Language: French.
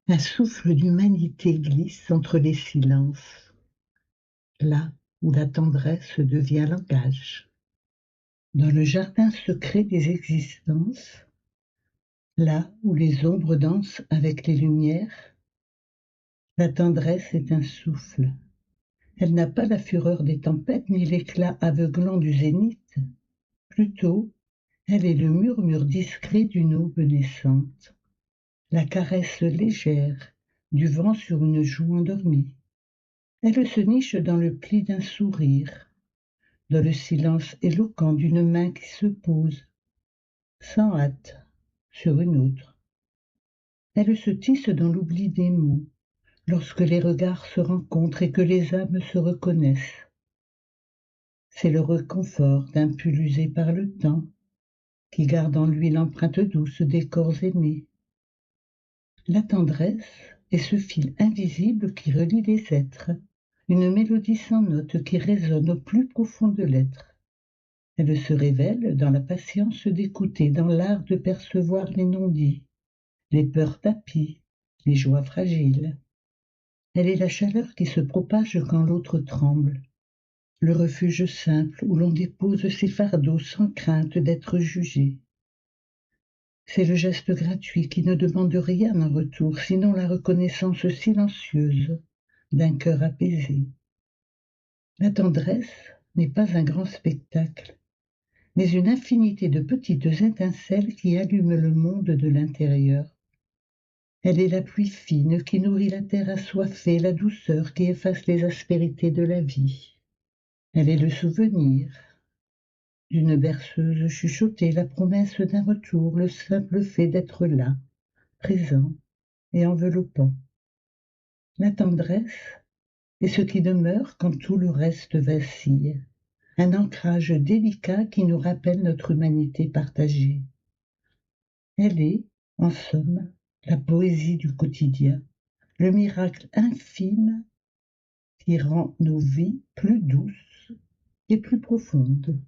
Un souffle d'humanité glisse entre les silences, là où la tendresse devient langage. Dans le jardin secret des existences, là où les ombres dansent avec les lumières, la tendresse est un souffle. Elle n'a pas la fureur des tempêtes ni l'éclat aveuglant du zénith. Plutôt, elle est le murmure discret d'une aube naissante, la caresse légère du vent sur une joue endormie. Elle se niche dans le pli d'un sourire, dans le silence éloquent d'une main qui se pose, sans hâte, sur une autre. Elle se tisse dans l'oubli des mots, lorsque les regards se rencontrent et que les âmes se reconnaissent. C'est le réconfort d'un pull usé par le temps, qui garde en lui l'empreinte douce des corps aimés. La tendresse est ce fil invisible qui relie les êtres, une mélodie sans notes qui résonne au plus profond de l'être. Elle se révèle dans la patience d'écouter, dans l'art de percevoir les non-dits, les peurs tapies, les joies fragiles. Elle est la chaleur qui se propage quand l'autre tremble, le refuge simple où l'on dépose ses fardeaux sans crainte d'être jugé. C'est le geste gratuit qui ne demande rien en retour, sinon la reconnaissance silencieuse d'un cœur apaisé. La tendresse n'est pas un grand spectacle, mais une infinité de petites étincelles qui allument le monde de l'intérieur. Elle est la pluie fine qui nourrit la terre assoiffée, la douceur qui efface les aspérités de la vie. Elle est le souvenir d'une berceuse chuchotée, la promesse d'un retour, le simple fait d'être là, présent et enveloppant. La tendresse est ce qui demeure quand tout le reste vacille, un ancrage délicat qui nous rappelle notre humanité partagée. Elle est, en somme, la poésie du quotidien, le miracle infime qui rend nos vies plus douces et plus profondes.